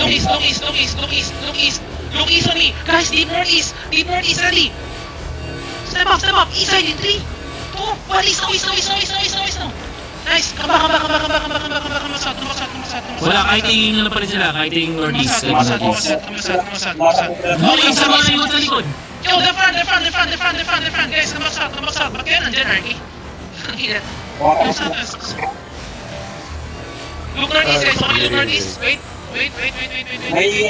Look east on me. Guys, deep northeast, ready. Step up, east side in 3, 2, 1, east now. Nice, come back, south. Wala, kahit tingin na pa rin sila, kahit tingin northeast. Come south. Okay, sa mga likod sa likod. Yo, the front. Guys, come back south. Ba't kayo nandyan, Arky? Come south. Look northeast, guys. Okay, look northeast. Wait. May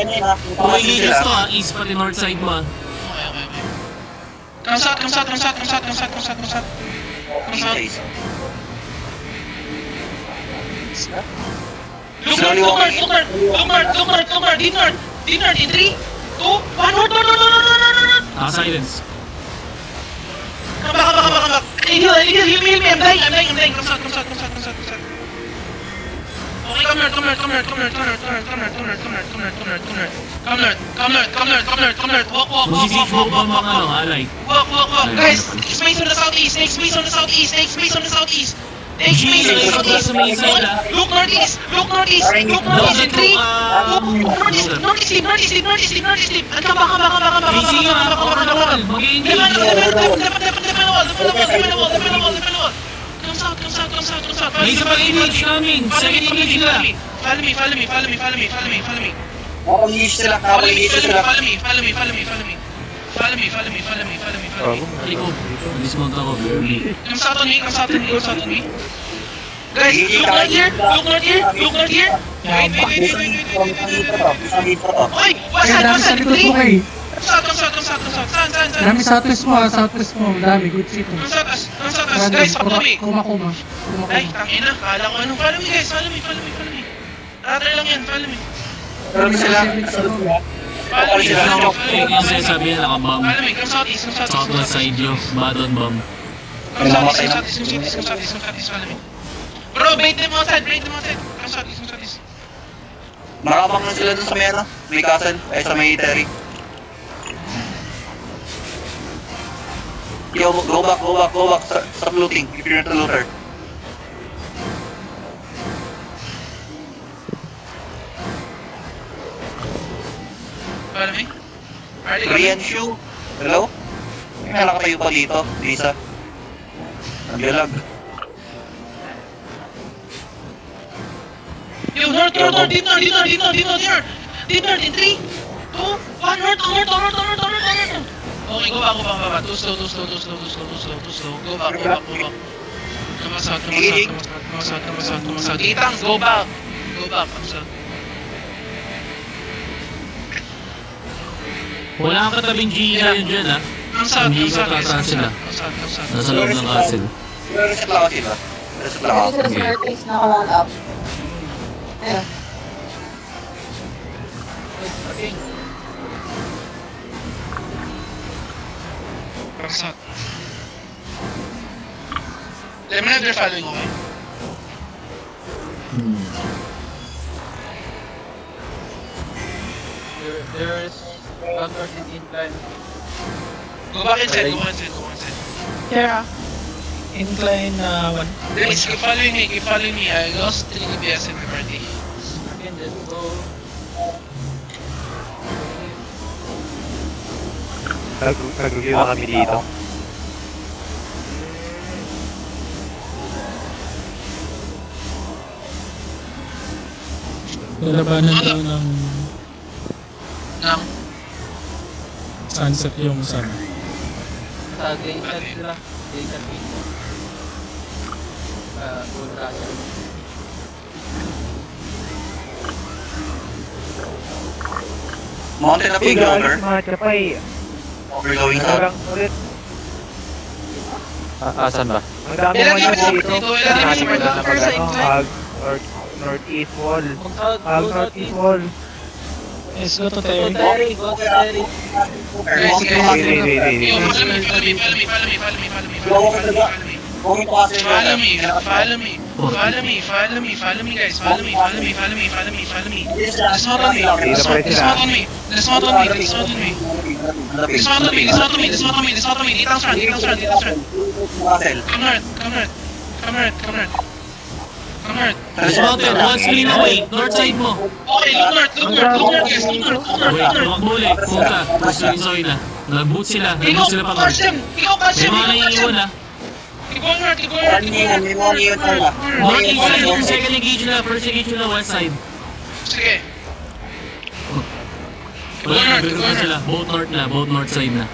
ano yun ha. Okay, east to east pati north side mo. Okay. Come south. Look north. Deep north in 3, 2, 1, north. Silence. Come back. Heal me. I'm dying. Come south. Okay, come north. Walk. Mag-siege mo ba mga alay? Walk. Guys, space on the southeast. Next space on the southeast. Look northeast. In 3, 2, northeast deep. And come back. PC yun ha, overall. Mag-engage. Defend the wall. Come south. May isa pang engage coming. Second engage nila. Follow me. Nakapag-iis sila. Follow me. Liko, dismount ako. Come south on me. Guys, look not here. Wait. Oy, what's that? 3. Come south. Saan? Dami southwest mo, dami, good shit. Come south. Guys, follow me. Kuma. Ay, tangina, kala ko anong follow me guys. Rather lang yan, follow me. Pero sila. Follow me. Yung sinasabi niya nakabomb. Follow me, come southeast. Southwest side nyo, button bomb. Come southeast, follow me. Bro, bait them outside. Come southeast. Nakabang na sila dun sa Mera. May castle. Ay sa may Terry. Yo, go back. Stop looting. If you're not a looter. Follow me. Korean shoe. Hello? May nakatayo pa dito. Lisa. Naglalag. Yo, north, deep north in 3, 2, 1, north. Okay, go back. Too slow. Go back. Come south. Itang, go back. Come south. Wala kang katabing Gia yun dyan ha. Come south. Hindi ka tataan sila. Nasa loob ng castle. Reset lang ako sila. Reset lang ako. Sa staircase naka-wall up. Ayun. Come south. Let me know if they're following, okay? There's Gunner's incline. Go back inside. Yeah. Incline 1. Guys, keep following me. I lost 3 DPS in my party. Again, let's go. Nag-review na kami dito. Lalabanan daw ng Nang, sunset yung sun. Sa Gaysan sila. Gaysan Pizza. Gold Rush. Mountain up yung Joker. Mga chapay. We're going south. Parang ulit. Asan ba? Ang dami Ilan naman yung dito. dito? Ilan yung Nakati dito? mo na First mag side, hug northeast wall. Mag-south, Hug go northeast southeast. wall. Let's go to Go Terry. Terry, go to Terry. Guys, Wait. Yo, follow me. Going to castle Follow yun. me, guys. Follow me. Dismount on me. Ditang strand. Castle. Come north. Come north. Dismounted, one screen away, north side mo. Okay, look north, look north, look north, guys, look north, look north, Wait, look north. tumakbo ulit, punta. Gusto rin Zoe na. Nag-boot sila pa Ikaw, north. catch them! Ikaw, catch May them! mga Ikaw, catch naiiwan them! ah. Keep going north, keep going north, keep going north, keep going north, keep going north. North east side, yung second engage na, first engage na west side. Sige. Wala, nag-group na sila. Both north side na.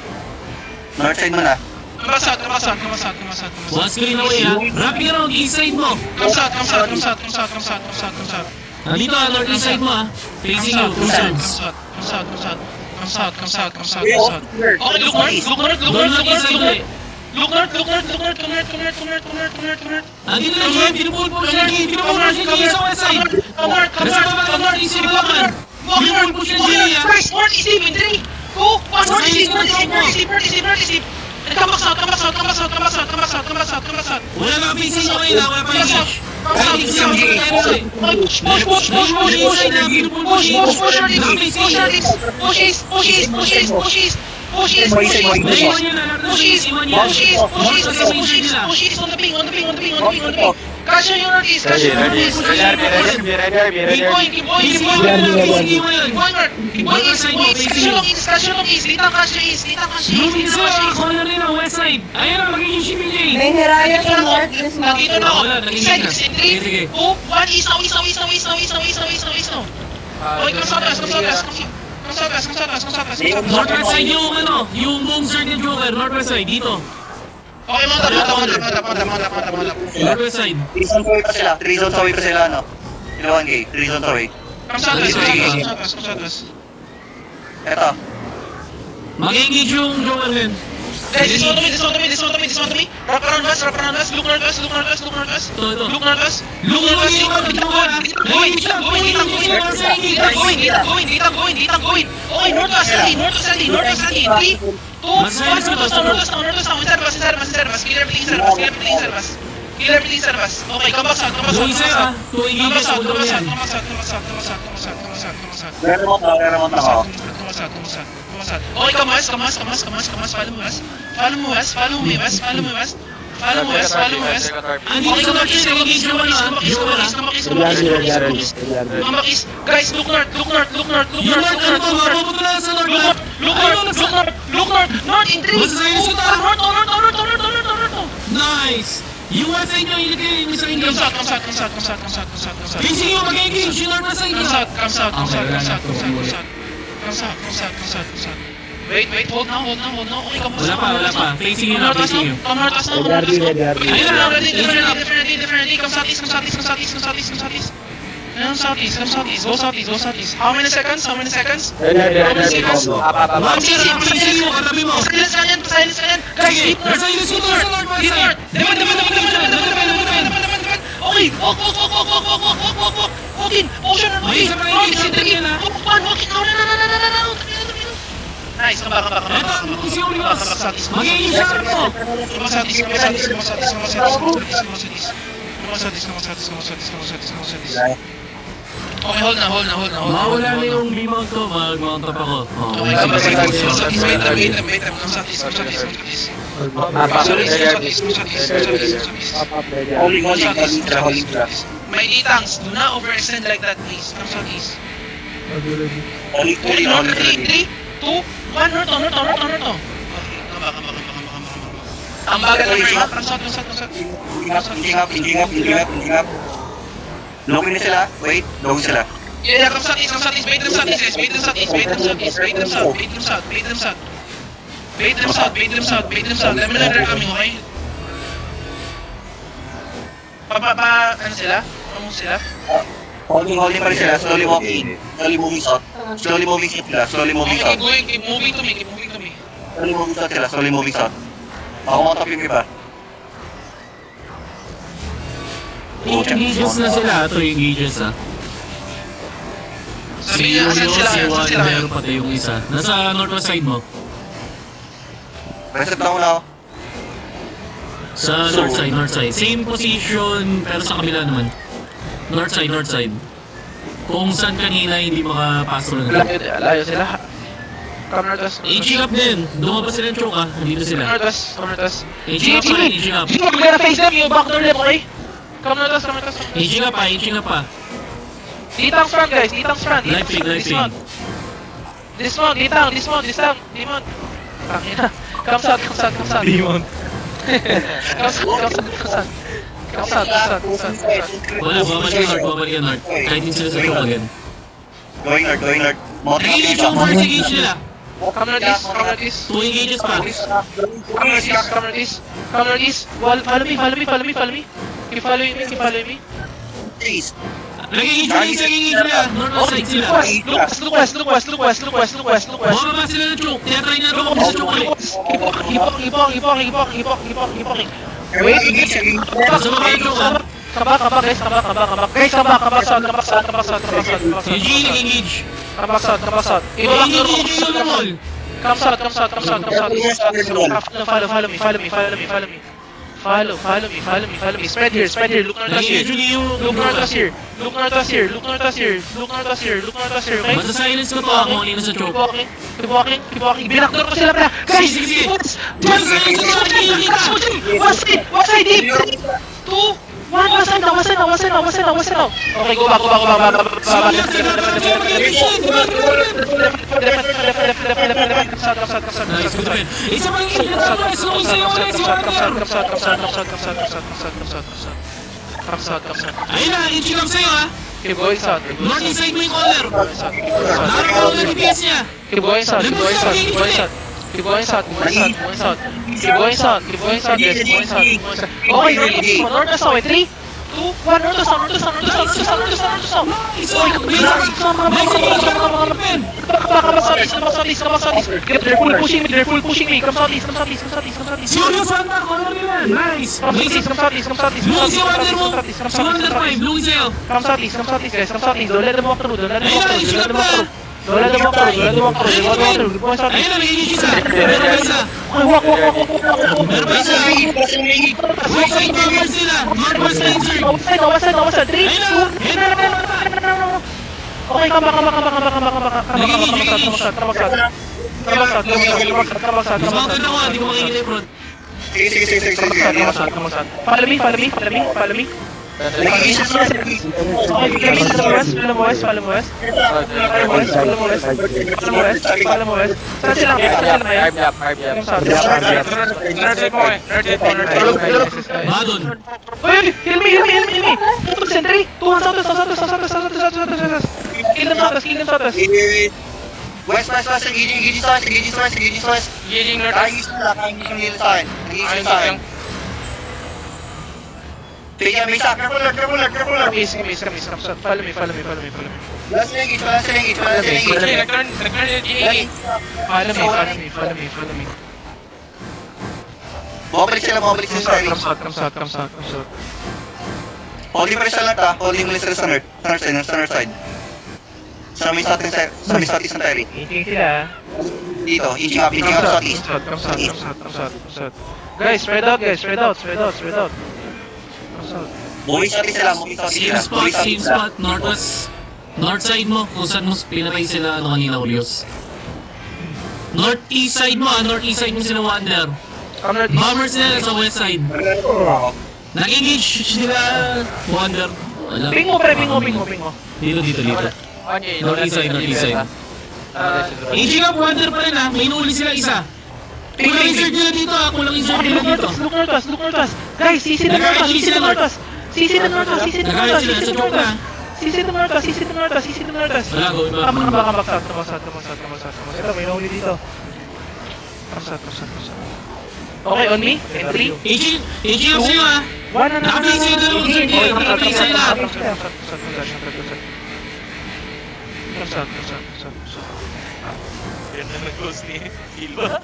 North side mo na. Come south, come south, come south, come south, come One south. screen away ha. Wrapping around, east side mo. Come south, come south, come south, come south, come south, come south, come south. Nandito ah, north east side mo ah. Facing you, two sides. Come south, come south, come south, come south, come south, come south. Okay, look north, look north, look Going north, north east side ulit. look north, look north, look north, come north, come north, come north, come north, come north, come north. Nandito na Jim, pinupul po siya Jim, pinupul po siya Jim sa west side. Come north, come Nasa north, baba ng come north north, east side come laban. north. Walking Pinupul north, po siya walking Jim north, ah. guys, north is deep in 3, 2, 1, north is deep, north is deep, north is deep, north is deep, north is deep. And come back south, come back south, come back south, come back south, come back south, come back south, come back south. Wala na facing mo ngayon ah, wala pa engage. Come south, Kahit come east south, side, push, push, push, push, push, push, push, push, push, push, push, east, push east, push east, push east, push east, push east, push east, Naiwan yun ah, push east, naiwan yun. push east, push east, North sa main push side east, nila. push east, on the ping, on the ping, on the ping, on the ping, on the ping. Catch your northeast, catch your northeast, push east, keep going, keep going, keep going, Facing you keep ngayon. going, keep going east, keep going east, catch your long east, catch your long east, litang catch your east, litang catch your east, Moving litang sa catch your east. corner rin ang west side. Ayun na, magiging shipping lane. May Hiraya sa north, Nandito na ako. Wala, nagiging Inside, na. inside, Sige, sige. 3, 2, 1, east now, east now, east now, east now, east now, east now, east now, east now. Okay, come southwest, come southwest, come southwest, come southwest, come southwest, come southwest. Northwest side yung ano, yung boom circle joker, northwest side, dito. Okay, mount up, mount up, mount up, mount up, mount up, mount up, mount up. Northwest side. 3 zones away pa sila. 3 zones away pa sila, ano? Ilawan kay, 3 zones away. Come southwest, come southwest, come southwest, come southwest. Eto. Mag-engage yung joker din. Guys, this one to me, this one to me, this one to me, this one to me. Wrap around west, look northwest, look northwest, look northwest. Ito, ito. Look northwest, look northwest, going, going. Okay, northwest, ready. 3, 2, 1, northwest now, inside bus, kill everything inside bus. Okay, come back south, come back Yung isa ah, south. two Come back engages, south, ulo come back yan. south. Re-remote na ako. Okay, come west. Follow me west. Andito sa north side, engage yung ano ah, joker ah. Come back east. Guys, look north. Yung north ano to, mapupunta na sa north ah. Look north in 3, 2, 1, Basta sa'yo, suta. north. Nice! Yung west side nyo, ilagay yung isang engage. Come south. Facing you, mag-engage yung northwest side nyo. Come south. Wait, hold now. Okay, come Wala pa. Facing you na, facing you. Come northwest now. Ayun na, Definitely. Come southeast. Come southeast. How many seconds? 1 zero, facing you, katabi mo. Silence ka yan. Guys, Sige, deep north. nasa yung suta sa northwest Deep side. north. Depan. Okay, walk. Walk in. Ocean. May isa pa yung engage natin yan, ah. Walk in. No. Nice, come back. Eto, focus yung reverse. Mag-engage sa harap mo. Come southeast. Okay, hold na. Mawala na yung B-mount ko, mag-mount up ako. Okay, come southeast. Wait them. Come southeast. Holding sila. My D-tanks, do not overextend like that, please. Come southeast. Holding Okay, north. sila. 3, 2, 1, north. Okay, come back. Ang bagal ng frame. Come south. Engaging up. Login na sila. Wait, login sila. Yeah, come southeast. Bait them south. Let me know they're coming, okay? Ano sila? Holding pa rin sila. Slowly walking. Slowly moving south sila. Okay, keep moving to me. Slowly moving south. Ako mga top yung iba. Engages na sila, ito yung engages ah. Si Sabi niya, asan Julio, sila? si Asan Juan, sila? meron pati yung isa. Nasa northwest side mo. Reset lang na ako. Sa north side. Same position, pero sa kabila naman. North side. Kung saan kanina hindi makapasok na. Layo sila. Come northwest. Aging up din. Dumabas sila ng choke ah. Nandito sila. Come northwest. Aging up pa rin, aging up. We're gonna face them. You backdoor them, okay? Come north us, come north us. Aging ka pa, aging ka pa. Ditang's front, guys. Ditang's front. Light ping, light ping. Dismount, ditang. Demon. Tangina. Come south. Demon. Come south. Wala, babalik ka north. Kahit hindi sila sa top again. Going north. Mounting up Nag-engage yung yung first engage nila. Come north east. 2 engages pa. Come north east. Follow me. Keep following me. Please. Nag-engage yung isang engage nila. North side sila. Look west. Bumaba sila ng choke. Tinatry na ito sa choke ulit. Keep walking. Wait. Sa baba yung choke ha. Come back, guys. Guys, come back south. Eugene, nag-engage. Come back south. Nag-engage yung roll. Come south. Follow me. Follow me. Spread here. Look north us Nag-engage here. yung Look north us here. Okay? Masa-silence ko to ako kanina sa choke. Keep walking. Binakdor ko sila pala. Guys, Sige. Masa-silence ko to. What's I deep? 2, 1, what's now? Okay, go back. Nice, good defend. Isa pang engage na ito. Slow sa'yo ulit si Wonder. Come south. Ayun na, engage lang sa'yo ha. Keep going south. North inside mo yung corner. Nakakawala na DPS niya. Keep going south. Keep going south. Okay, north us now. 3, 2, 1, north us now. Come southeast. They're full pushing me. Come southeast. Serious Santa, corner nila. Nice. Come southeast. Blue si Wonder mo. Si Wonder 5, blue sa'yo. Come southeast, guys. Don't let them walk through. Ayun na, engage lang pa. Don't let them walk through. Go southeast. Ayun na, may engage isa. Meron pa isa. Walk. Meron pa isa. Right side bombers sila. Northwest Ranger. What's that? 3, 2, Ayun na. Okay, come back. Dismounted ako ha, di ko makikita yung front. Sige. Follow me. Follow mo west. Saan sila ngayon? Madon. Uy! Heal me! 2 sentry! 2 south. Kill them south. West, engaging west. Engaging north. Nag-engage yung nila sa akin. Pigyan, may isa. Careful, Lord. Miss. Follow me. Wala sila engage. Nag-turn GA. Follow me. Bumabalik sila sa akin. Come south. Holding pa rin sila lahat ha. Holding mo sila sa north side. Sa may southeast ng Terry. Eating sila. Dito, eating up southeast. Come south. Guys, spread out. Come south. Moving southeast sila. Same spot, northwest. North side mo, kung saan mo pinatay sila kanina, Urios. Northeast side mo sila Wonder. Come north. Bombers nila sa west side. Nag-engage sila Wonder. Wala. Ping mo. Dito. Northeast side. Aging up Wonder pa rin ha, may nuli sila isa. Kulang insert nila dito ha, Look north us. Guys, CC the north us. Nagayat sila sa choke na. CC the north us. Wala, go iba. Come south. Ito, may nahuli dito. Come south. Okay, on me. In 3, Aging up sa'yo ha. 1, Nakapin sa'yo doon, insert nila. Nakapin sa'yo lahat. Come south. Yan na nag-close ni Ilba.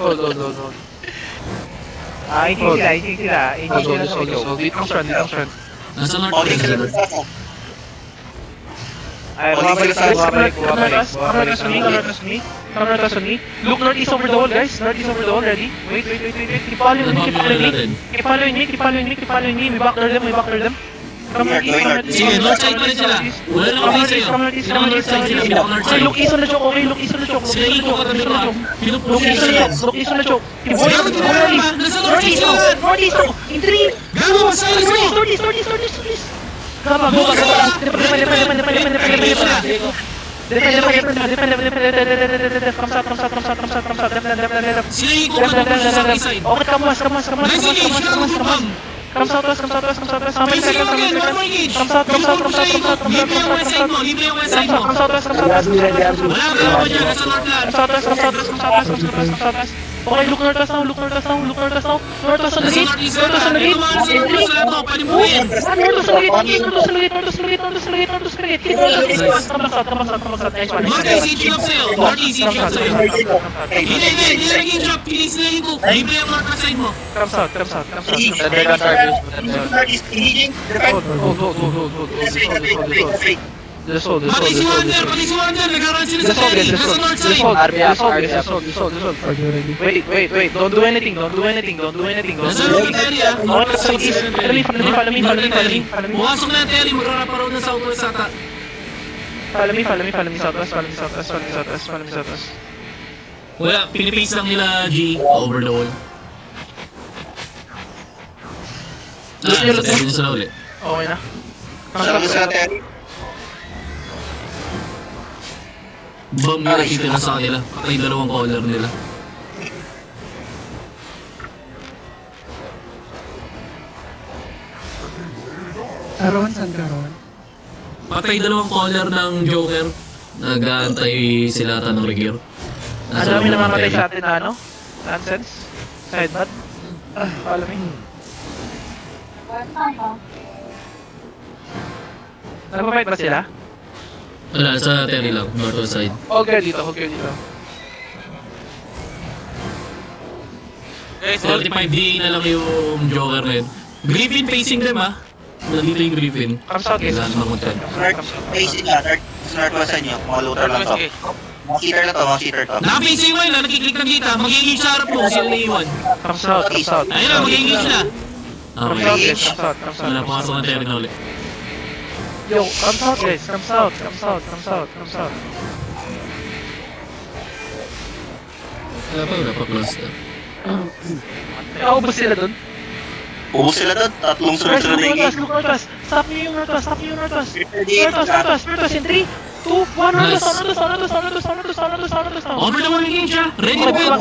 Hold. Eating sila. Hold. Ditang strand. Nasa north Holding sila side. sa akin. Ay, bumabalik. Come north us on me. Look northeast over the wall, guys. Ready? Wait. Keep following me. Keep following me. We backdoor them. Come north east, come north east. Sige, north side pa rin sila. Wala na kami sa'yo. Pinaka north side sila, pinaka north Okay, side. look east on the choke, okay, look east on the choke. Sila yung ito katabi ko ha. Pinupush Look east on the choke, look east on the choke. Avoid northeast, northeast, northeast, in 3, Gago, masalis mo! northeast. Gaba, go, go, go. Come south. Sila yung ito katabi sa south side. Okay, come west. Nice engage, gago, kupang! Come southwest. How many Nice seconds? engage again, one more engage! Come south. Libre yung west side mo, libre yung west side mo. Come southwest. Wala ka naman dyan, nasa north land. Southwest. Okay, look northwest now. Northwest on the Nasa gate. northeast side na. Ito mga nasa northeast side to, palimuhin. Northwest on the gate. Come south. Nice one. Northeast, each up sa'yo. Northeast, each up sa'yo. Hindi naging job, pinis na yung hook. Libre yung northwest side mo. Come south. Just hold. Pati si Wander, nag-run sila sa ferry. Nasa north side. Wait. Don't do anything. Nasa loob ng ferry ah. Okay, southeast. Follow me. Pumasok na yung ferry, magrarap pa raw ng southwest ata. Follow me. Southwest. Wala, pinipace lang nila G over the wall. Sa ferry na sila ulit. Okay na. Sabi sa Terry. Bomb yung nakitira sa kanila. Patay dalawang caller nila. Aron, saan ka Ron? Patay dalawang caller ng Joker. Nag-aantay sila ata ng Regear. Ang dami namamatay sa atin na ano? Nonsense? Sidebot? Follow me. Nagpafight ba sila? Wala, sa Terry lang, northwest side. Okay dito. Guys, 35 DA na lang yung Joker na yun. Griffin facing them ah. Nandito yung Griffin. Come south guys. Kailangan mamuntan. Facing na, northwest side niyo. Mga looter lang to. Mga cheater to. Naka-facing mo yun, nakiklik na kita. Mag-engage sa harap mo, sila na iwan. Come south. Ayun na, mag-engage na. Come Okay. south guys. Wala, pumasok ng Terry na ulit. Yo, come south guys. Come south. Wala pa close na. May ubos sila dun. Ubus sila doon. Tatlong sunod-sunod na engage. Look northwest. Stop nyo yung northwest. Northwest. In 3, 2, 1. Northwest. Over the wall engage ah! Ready to build!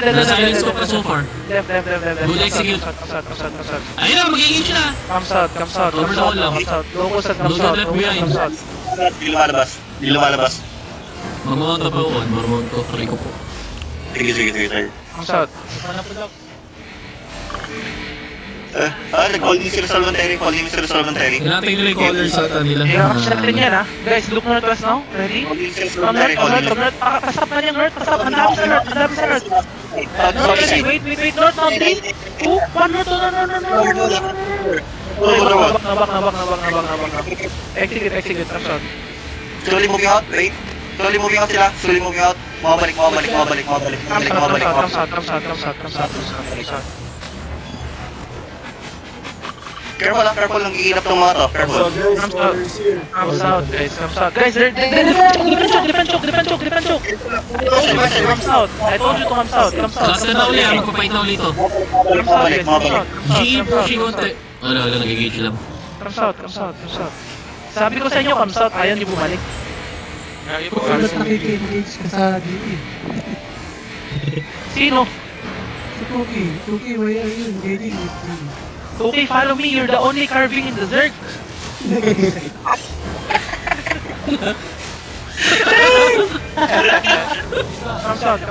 Na-silence ko pa so far. Left. Good execute. Come south. Ayun na, mag-engage na! Come south. Over the wall lang. Locals at come Look at south. left behind. Di lumalabas. Mag-mount up ako, marmount ko, kari ko po. Sige. Come south. Nag-call din sila sa Terry. Hinatay nila yung callers sa nila. Catch natin yan ha. Guys, look northwest now. Ready? Call din sila sa Come Terry. north. Pasap na yung north. Ang dami sa north. Ready? Wait. North now. 3, 2, 1. North. Execute. Come south. Slowly moving out. Wait. Slowly moving out sila. Mabalik. Come south. Careful lang. Iinap ng mga to. Careful. Come south, guys. Guys, defend choke. Come south. I told you to come south. Last na uli ah, magpapight na uli ito. Come south, guys. GE pushing konti. Wala, nag-engage lang. Come south. Sabi ko sa inyo, come south. Ayaw niyo bumalik. Ba't nakikengage ka sa GE? Sino? Si Cookie, why are you engaging with me? Okay, follow me. You're the only carving in the Zerg. Come south.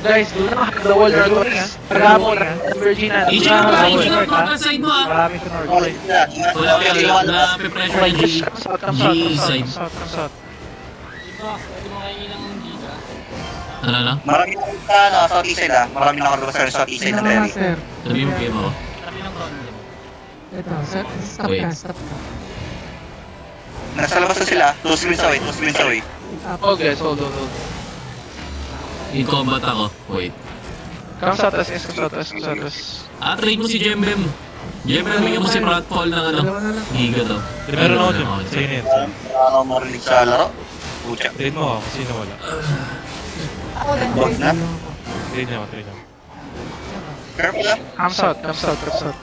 Guys, do not hack the wall northwest ha. Tagamo na. Virgin na. Engage ka pa, northwest side mo ah. Marami sa north. Call sila. Wala, na-pressure yung GE. GE side. Come south. Ano? Marami na southeast side ah. Marami na sa southeast side ng Terry. Sir. Sabi mo PM ako. Ito, stop Wait. ka. Nasa labas na sila. 2 screens away. Oh guys, hold. In combat ako. Wait. Come south west, come south west, come south west. Trade mo si Jembem. Jembem, bigyan mo si Pratfall ng ano. Dalawa na lang. Giga daw. Meron ako dyan. Okay. Sa'yo na yan. Wala akong marinig sa laro. Pucha. Trade mo ako, kasi nawala. Ako din. Boss na. Trade niya ako, trade niya ako. Careful lang. Come south, come south, come south.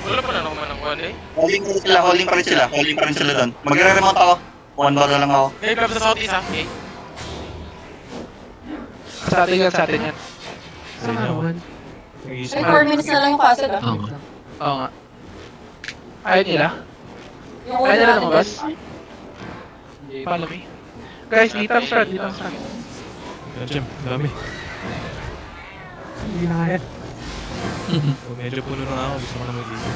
Wala pa na naman ng one eh. Holding pa rin sila doon. Magre-remote ako. One bar na lang ako. Hey, grab sa southeast ha. Okay. Sa atin yan, sa atin yan. Sa kawan. Ay, 4 minutes na lang yung castle ah. Oo nga. Oo nga. Ayaw nila? Yung Kaya nila natin lumabas? dyan. Follow me. Guys, ditang start, ditang start. Jim, dami. Hindi na kaya. Medyo puno na ako, gusto ko na mag-dito.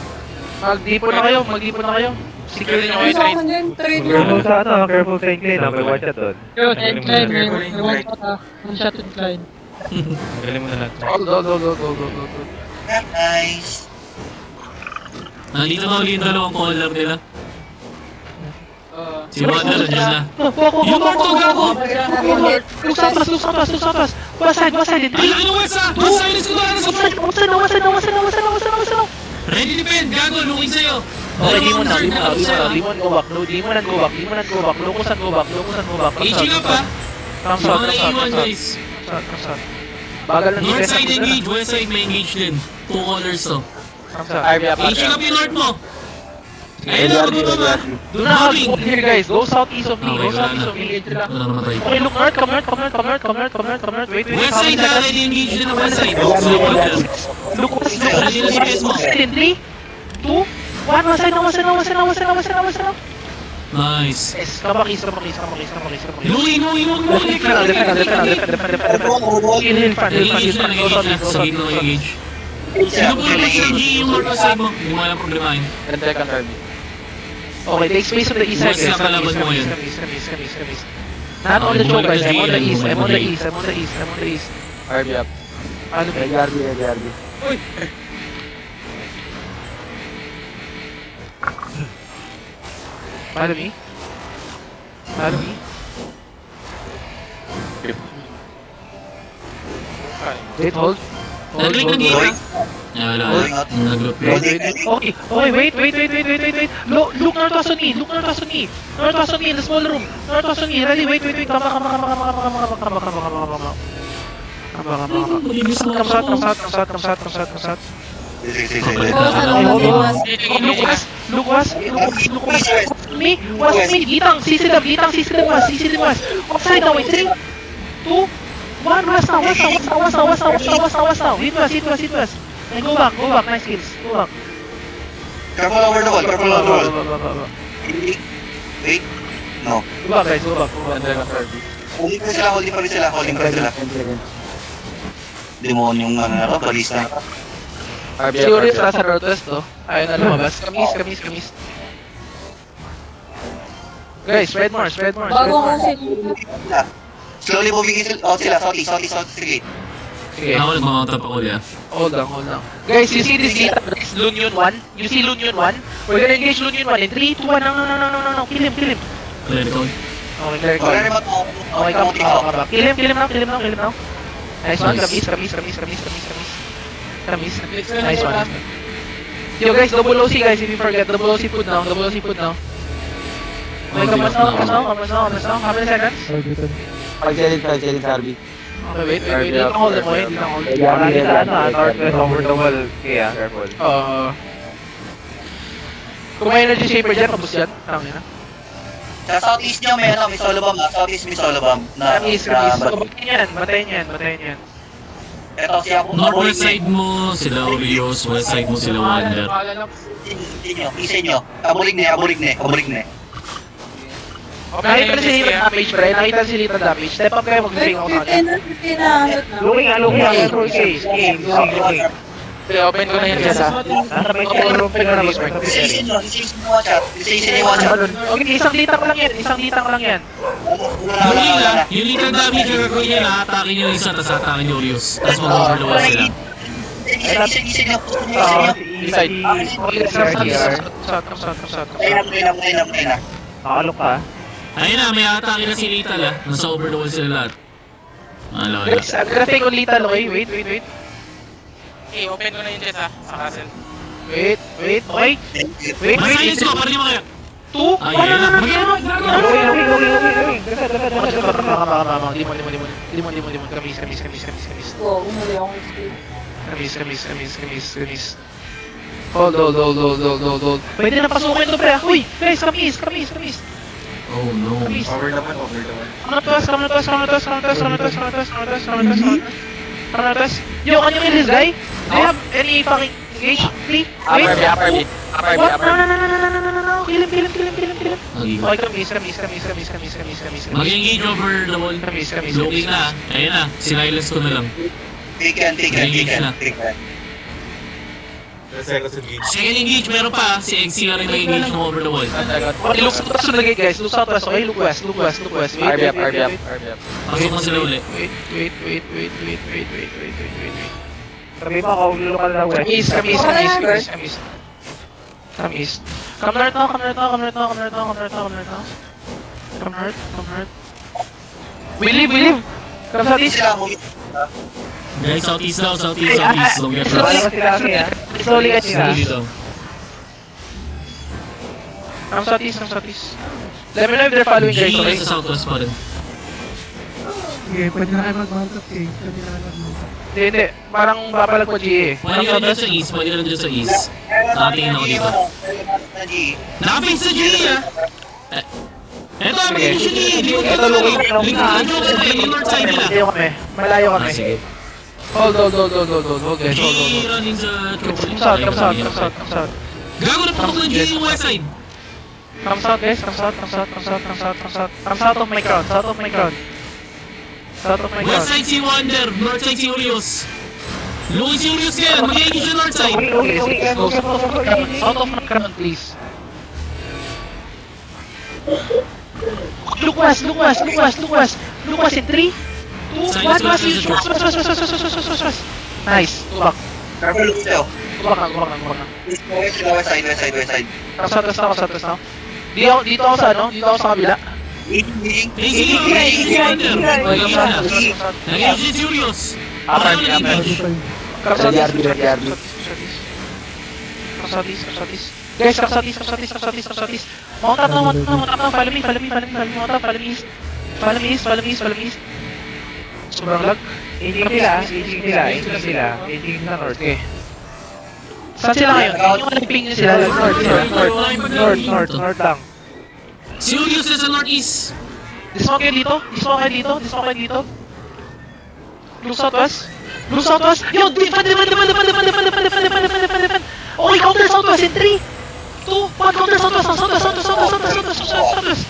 Mag-dipo na kayo, mag-dipo na kayo. Secure nyo Ay, kayo, sa trade. akin din. Trade mo. Careful sa ano, careful sa incline. May watch out doon. Yo, incline, may Careful, one shot ah. One shot incline. Magaling mo na lahat. Go. Nice. Nandito na ulit yung dalawang caller nila. Si Wanda nandiyan na. Yung Marto gago! Look sa atas. West side. Ay, laki ng West ah! West side is kunwari sa front! Ready defend! Gago! Looking sa'yo! Okay, di mo Dalawang na, third di mo na, looking sa'yo. di mo na go back, di mo na go back, Lukusan go back. Aging up ah! Come Yung south, mga naiiwan guys. come south. Bagal ng North defense side natin engage, west side may engage din. 2 callers to. Come south. Aging up yung north mo! Ayun na, dito na! Do not have go here guys, go southeast of me, Okay, go wala southeast na. of me, engage lang. Wala namatay. Okay, look north, come north. Wait. West how side many na, seconds? ready engage din ang west side. So, caller. Look west. Ready na si Pesmo. In 3, 2, 1, west side now. Nice. Yes, kabakis. Looking. Defend. Hill front, Engage na, go southeast, go Sa southeast, gitna go ng southeast. engage. Sino po yung sa G yung north side mo? Hindi mo alam problemahin. Okay, take space on the east side West guys. na kalaban mo ngayon. Come. Not on the choke guys, I'm on the east. RB up. Ano ba? Follow me. Wait, hold. Nag-click ng gate ah. Wala. Nag-loop. Okay, wait. Look north on me. North on me in the small room. Ready, wait. Come south. Look west. Me. Ditang, CC was. Offside now in 3, 2, 1, west now. Hit west. And go back, nice kills. Go back. Careful over the wall. Wait. No. Go back guys, go back. Holding pa rin sila. Demonyong ano na to, balista. Theory sa northwest to. Ayun na lumabas. Kamis. Guys, spread more. Bago ko sila. Slowly moving sila, southeast, gate. Sige, Ako nag-mount up ako niya. hold on. Guys, you see this gate? This Lunyon 1? You see Lunyon 1? We're gonna engage Lunyon 1 in 3, 2, 1. No. Kill him. Clerical. Okay, clear call. Okay, come back. Kill him now. Nice one. Nice. Kamis. Nice one. Yo guys, double OC guys, if you forget. Double OC put now. Okay, come on now. How many seconds? Pagsalin sa RB. Okay, wait. Dito hold mo eh. Marami sa ano, northwest over the wall. Kaya, careful. Kung may energy shaper dyan, kabus yan. Tangin na. Sa southeast nyo may solo bomb. Southeast may solo bomb. Kamis. Batayin yan. Eto siya kung Northwest side mo sila Orios, west side mo sila Wander. Isa nyo. Abulig ne. Nakita si Lita damage. Step up kayo, mag-ring ako sa akin. 15 na. Looking. Game. Okay, open ko na yan siya sa. Nasa may Open ko na boss Mark. Isa nyo watch out. Okay, isang litang lang yan. Yung little damage yung gagawin niya, nakatake niyo yung isa, tapos atake niyo Orios. Tapos mag-overload sila. Isa nyo. Inside. Play na. Nakalok ka. Ayun na, may atake na si Lethal ah. Nasa overload sila lahat. Wala. Guys, I'm gonna take on lethal, okay? Wait. Okay, open ko na yung chest ha, sa castle. Wait, okay? Wait. Mas ko, para di mo kaya. 2, Ay, ayun na. Limon. Kamis. Go, umuli akong speed. Kamis. Hold. Pwede na pasukin to, pre. Uy, guys, kamis. Oh no. Over naman. Come on, Yo, can you kill this guy? Do you have any fucking engage? Please? Wait. Upper B. What? No. Kill him. Magiging. Okay, kamis. Mag-engage over the wall. Kamis. Looking na. Ayun na. Sinilence ko na lang. Take yan. Second engage, meron pa. Si XC rin nag-engage ng over the wall. Okay, look southwest lagi, guys. Look southwest. Okay, look west. RB up. Pasok na sila uli. Wait. Sabi mo ako, lulukal na west. Kamis. Come north now. Come north. We leave. Come southeast. Sila mo. Guys, southeast daw. Don't get Wala lost. ko sila kasi ah. Slowly edge na. Dito. Come southeast. Let me know if they're following guys, G okay? sa southwest pa rin. Sige, pwede na kayo mag-mount-up, King. Pwede na kayo mag-mount-up. Hindi. Parang papalag ko GA. Pwede ka rin dyan sa east. Nakatingin ako dito. Naka-face sa G ah! Eto, may G! Ito, looking. Yung north side nila. Malayo kami. Sige. Hold, guys. G Hold. running sa Come south. Gago na patok ng G yung west side. Come south, guys. Come south of my crowd. West side si Wonder, north side si Urios. Looking si Urios ngayon, mag-engage yung north side. Okay, go south of my crowd, please. Look west in 3, 2, 1, west. Nice. Tubak Careful look sa'yo. na. West side. Come southwest now. Dito ako sa kabila. Leading. Sige, mag-engage si Wonder. Nag-engage si Urios. Upper B. Come southeast. Guys, come southeast. Mount up now. Follow me. Mount up, follow me east. Sobrang lag. Aging sila. Aging sa north. Okay. Saan sila ngayon? Yung nag-ping nyo sila. North lang. Si Urios nasa northeast. Dismount kayo dito. Look southwest. Yo, defend. Okay, counter southwest in 3, 2, 1, counter southwest.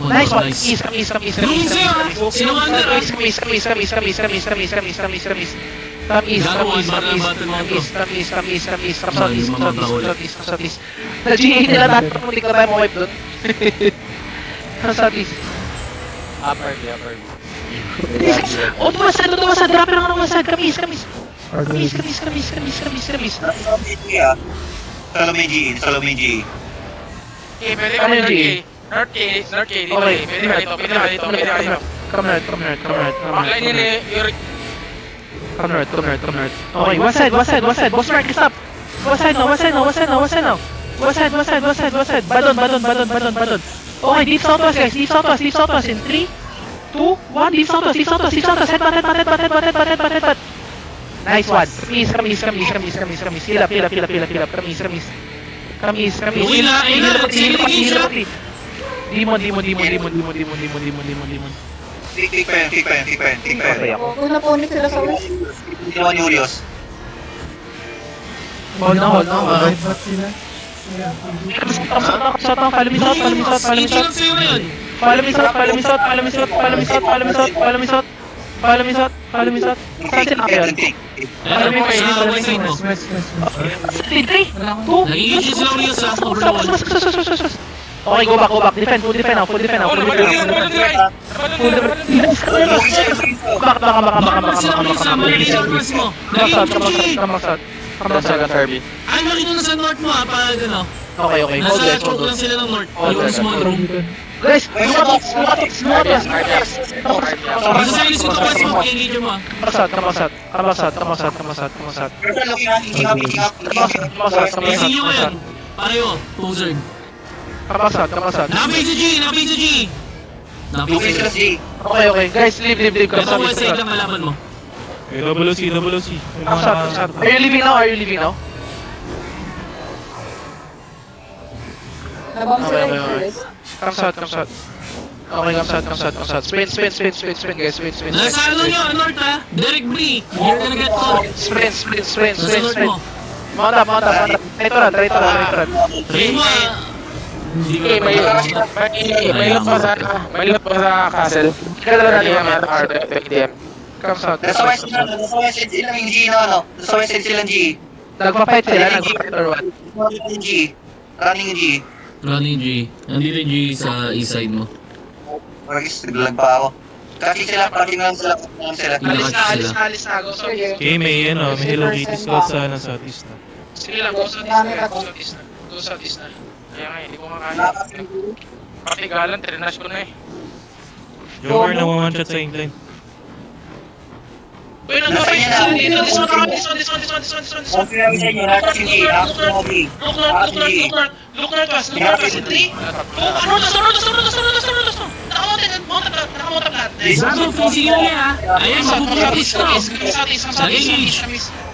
Nice one. East. Looking sa'yo ah. Sino Wonder ah. Come east. Na-GA nila lahat. Hindi ko tayo ma-wipe dun. Come southeast. Upper B. Tumasad. Drop lang ng wasad. Kamis. Salome G. Okay, pwede Ano kami yung GA? North K, dito. Okay. Pwede ka dito. Come north. Backline nila yung... Come north. Okay, west side. Boss Mark, stop. West side now. Badon. Okay, deep southwest guys. In 3, 2, 1, deep southwest. Head. Nice one. Kamis. Heal up. Kamis. Uwi na, engage siya. Demon. Kick pa yan. Una po ulit sila sa west. Ginawa ni Julius. Hold na. Right back sila. Ayan. Follow me south. Engage lang sa'yo ngayon. Follow me south. Saan sila kayo? Eto mo sa west side mo. West. 3, 2, Nag-engage si Urios ah, over the wall. Okay, go back. Defend now. Full defend. Baka sila kayo sa mali sa north mo. Nag-engage. Come south. Ay, nakita na sa north mo ah, pag ano. Okay. Hold Nasa guys. choke lang sila ng north. Hold Yung guys. small room. Guys, lumatos. Basta sa ilis ko to, West mo, i-engage mo. Kamasat. Purple, looking up, inching up. AC nyo ngayon. Pareho, poser. Kamasat. Napay sa G. Napay sa G. Looking sila G. Okay. Guys, leave. Ito, Kamasat. west side lang malaban mo. WC. Kamasat. Are you leaving now? Nabang sila Okay. yung list. Kamasat. Okay, kamasat. Spin, guys. Spin. Nasa ano nyo, North ha? Derek Bree. You're gonna get caught. Spin. Nasa North mo. Mount up. Try to run. Try mo ah. Hindi ko May lot pa sa castle. Kailan na natin Mga mamaya? RDM. Kamasat. Nasa west side yung G na ano. Nasa west side silang G. Nagpa-fight or what? Yung G. Running yung G. Running G. Nandito yung G sa east side mo. Paragis, naglalag pa ako. Catching lang sila. Alis na. Go southeast. Okay, may Hello Kitty Scouts sa southeast na. Sige lang, go southeast na. Kaya nga, hindi ko makaya. Pati galan, trinash ko na eh. Joker na one shot sa incline. Uy, nag-fight sila dito. This one. Sinabi sa inyo, lahat yung G. Look north west. In 3, 2, Nakamonta lahat. Bago facing yun ah. Ayan, magpupapis to.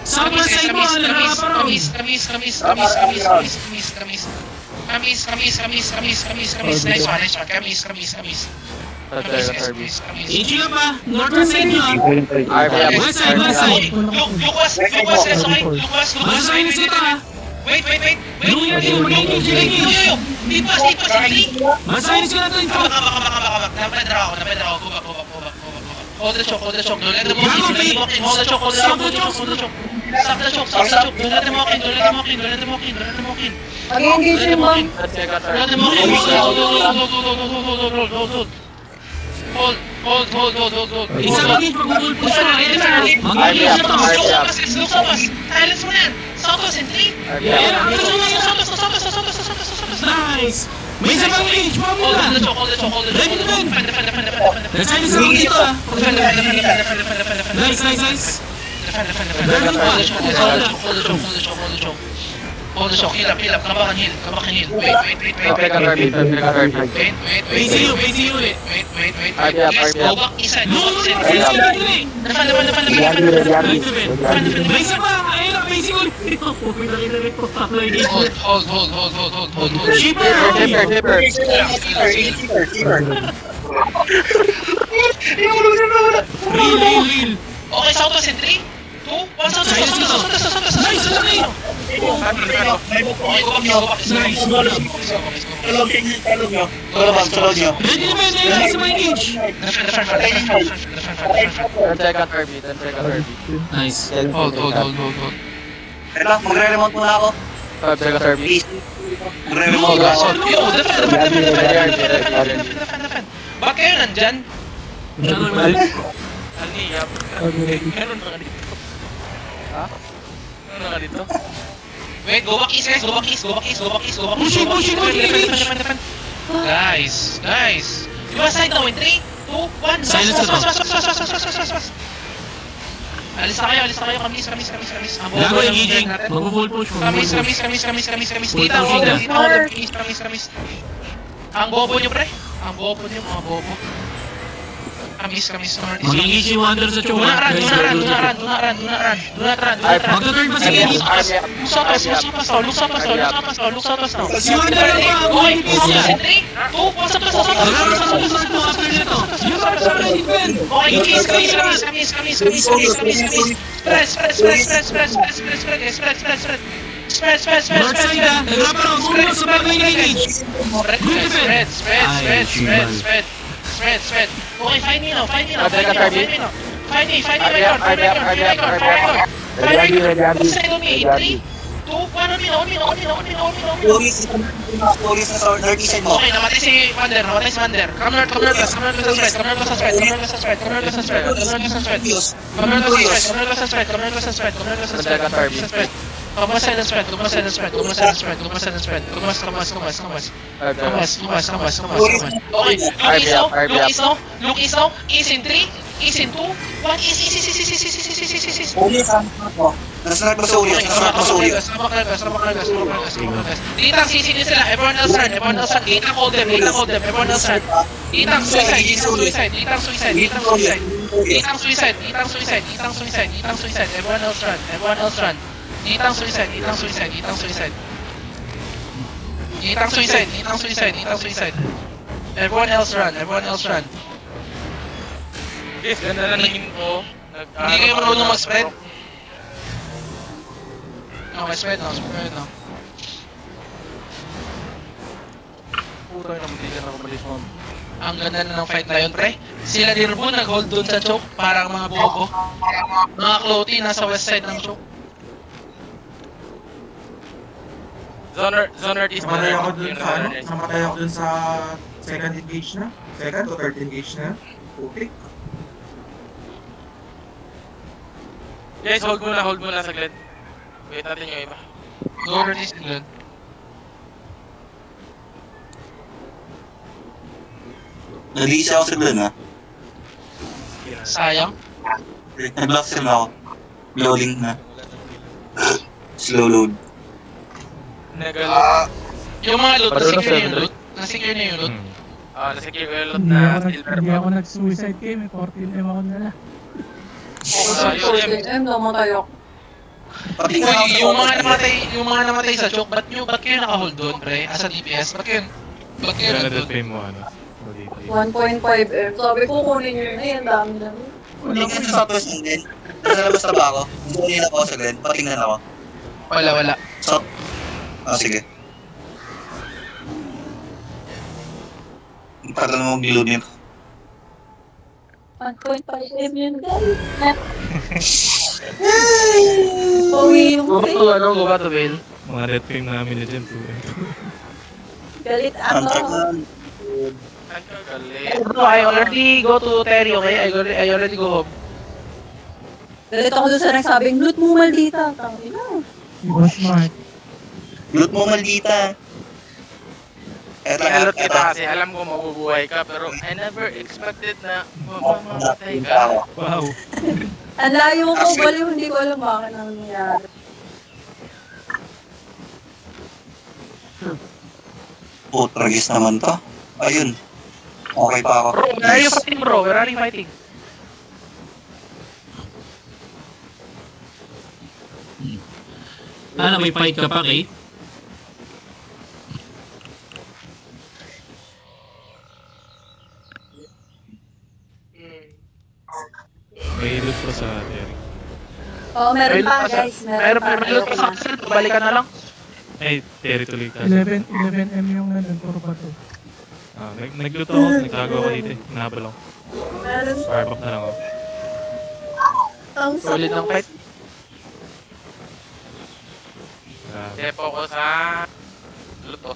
Southwest side mo, nakakaparong. Kamis. Nice one. Kamis. HG ka pa. Northwest side nyo ah. West side. Look west, okay? Basta sa inis ito ah. Wait. Mag-engage. Deep pass, in 3. Basta sa inis ko na ito info. Baka. Napadraw ako. Go back. Hold the choke. Don't let them walk in. Hold the choke. Stop the choke. Don't let them walk in. Mag-engage yung ma'am. Don't let them walk in. Hold. Isa mag-engage, mag-push na. Mag-engage na to. Look sa bus. Silence mo na yan. Southwest in 3. Nice. May isa pang engage, Hold muna. the choke. Defend. Nasa inis ako dito ah. Nice. Hold the choke. Heal up. Kabakan heal. Wait. Face you ulit. Yes, go back inside. May isa pa. Ayun na, face you ulit. May nakita rin po. Hold. Shipper. Real. Okay, Southwest in 3, 2, 1, Southwest. Nice. Okay, go back. Nice. Tulog nyo. Ready naman. Ayun sa mga engage. Nice. Hold. Ito, magre-remote muna ako. Please. Magre-remote ako. Defend. Ba't kayo nandyan? Diyan naman. Meron na dito. Wait, go back east, guys. Pushing. Defend. Guys. You are side now in 3, 2, 1. Silence na to. Alis na kayo. Kamis. Ang bobo Gago ng engaging. natin. Mag-full push. Kamis. Dito ako. Ang bobo nyo, pre. Mga bobo. Kamis. Mag-engage yung Wander sa Do choke. not run. Magta-turn pa si Kenny. Look Southwest now. Si Wander na pa. Okay, Southwest in 3, 2, 1, Southwest. Nagkakaroon sa resort mo after nito. Yung para sa akin, defend. Okay, Kamis. Spread. North side ah. Nagkakaroon. Bumulong sa back line engage. Spread. Okay, find me now. Find me, Side on me. In 3, 2, 1, on me now. Police na sa northeast side mo. Okay, namatay si Wander. Come north sa spread. Kumas side and spread. Kumas side and spread. Kumas side and spread. Kumas side and spread. Kumas. Okay. Look east now. East in 3. East in 2. 1. East. Uli, nasnag mo sa uli. Ditang CC din sila. Everyone else run. Ditang hold them. Everyone else run. Ditang suicide. Ditang suicide. Everyone else run. Ditang suicide. Everyone else run. Guys, ganda na ng info. Hindi kayo marunong mag-spread? No, spread no. Puta na, hindi ka na kumalismon. Ang ganda na ng fight na yun, pre. Sila Dirbo nag-hold dun sa choke, parang mga bobo. Mga Clotty nasa west side ng choke. Zoner is Namatay ako dun sa ano? Namatay ako dun sa second engage na? Second o third engage na? Putik. Guys, hold muna saglit. Wait natin yung iba. Zoner is good. Nag-iisa ako sa glen, ha? Sayang. Nag-lock sila ako. Loading na. Slow load. Nagalo. Yung mga loot, Paano na-secure na yung loot. Na-secure na yung loot. Nasecure ko yung lot Hindi na ako, silver hindi pa. ako nag-suicide game. 14M ako nila. Namatay ako. Pati Uy, nga ako yung mga namatay sa choke, ba't kayo naka-hold doon, pre? As a DPS, ba't kayo nandun? mo ano? 1.5M. Sabi ko kunin nyo na yan. Dami na. Hindi ka sa southwest ng glen. Nasa labas na ba ako? Hindi ako sa glen. Patingnan ako. Wala. South. Sige. Tagal mo mag-load nito. 1.5M yun, guys. Pauwi yung face. Go back to Vale. Mga death cream namin na dyan, 2M. Galit Ang ako. tagal. Ang kagalit. Bro, I already go to Terry, okay? I already go home. Galit ako doon sa nagsabing, loot mo maldita. Tangina. Si Boss Mark. Loot mo maldita. Pinalot kita kasi alam ko mabubuhay ka, pero I never expected na mamamatay ka. Wow! Ang layo ko, baliw, hindi ko alam bakit nangyayari. Tragis naman to. Ayun. Okay pa ako. Bro, where are you fighting, bro? Where are you fighting? May fight ka pa, Kate? May loot pa sa Terry. Oo, meron pa, guys. Meron pa. Meron pa sa akin. Balikan na lang. Ay, Terry tuloy tayo. 11M yung nandun. Puro pa to. Nagluto ako, nagtago ako dito eh. Nahabol ako. Meron pa. Fireball na lang ako. Ang Solid ng fight. Grabe. Depo ko sa luto.